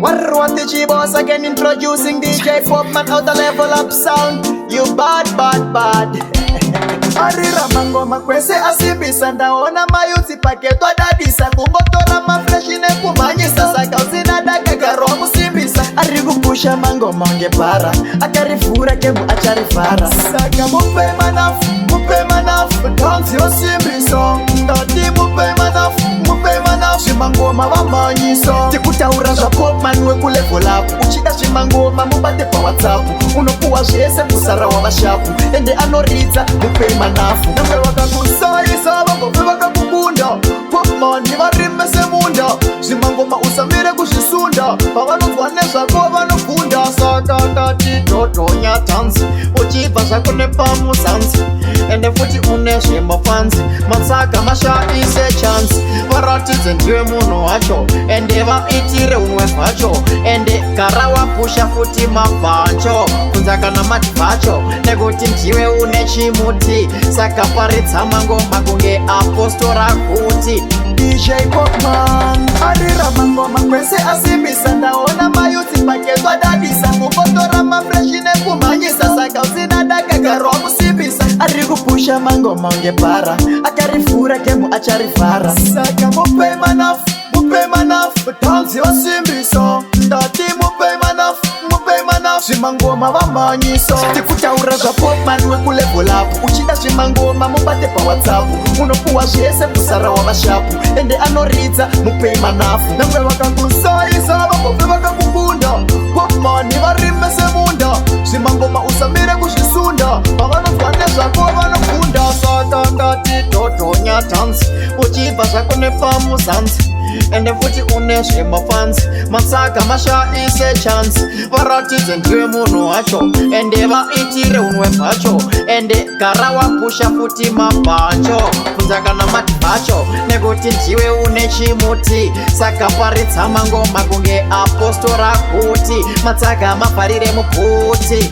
What the G-Boss again introducing DJ Popman out the level up sound. You bad. Arira mangoma kwese asibisa ndaona mayuti paketwa dadisa kumbotora mafreshi nekumanyisa saka usinadaka karo musimbisa arikupusha mangoma ngepara akarifura kemu acharifara saka mupe manafu dance yosimbiso ndati mupe manafu zvimangoma vamanyiso tikutaura zvaPopman wekulevel up uchida zvimangoma mubate paWhatsApp unopuwa zvese kusara wavashapu ende anoridza mupe manafu nemwe vakakusaisa vangobve vakakukunda Popman nivarime semunda zvimangoma usamire kuzvisunda pavanonzwa nezvako vanogunda saka ndati dhodhonya tanzi uchibva zvako nepamuzanzi ende futi une zvemafanzi matsaka mashaise chansi varatidze ndiwe munhu wacho ende vaitire unwe hwacho ende gara wapusha futi mabhancho kunza kana madhvacho nekuti ndiwe une chimuti saka paridza mangoma kunge apostora kuti DJ Popman arira mangoma kwese asimbisa ndaona mayuti paketwa dadisa kumbotora mafreshi nekumhanyisa saka usinadaka karo musimbisa arikupusha mangoma ngepara akarifura kemu acharivhara saka mupe manafu dance yosimbiso ndati mupe manafu zvimangoma vamhanyiso tikutaura zvaPopman wekulevel up uchida zvimangoma mubate paWhatsApp unopuwa zvese kusara wavashapu ende anoridza mupe manafu nemwe vakakusaisa vangobve vakakukunda Popman varime semunda zvimangoma usamire kuzvisunda pavanonzwa nezvako vanogunda saka ndati dhodhonya tanzi uchibva zvako nepamuzanzi ende futi une zvemafanzi matsaka mashaise chansi varatidze ndiwe munhu wacho ende vaitire unwe hwacho ende gara wapusha futi mabhancho kunza kana madhvacho nekuti ndiwe une chimuti saka paridza mangoma kunge apostora kuti matsaka mavharire mubhuti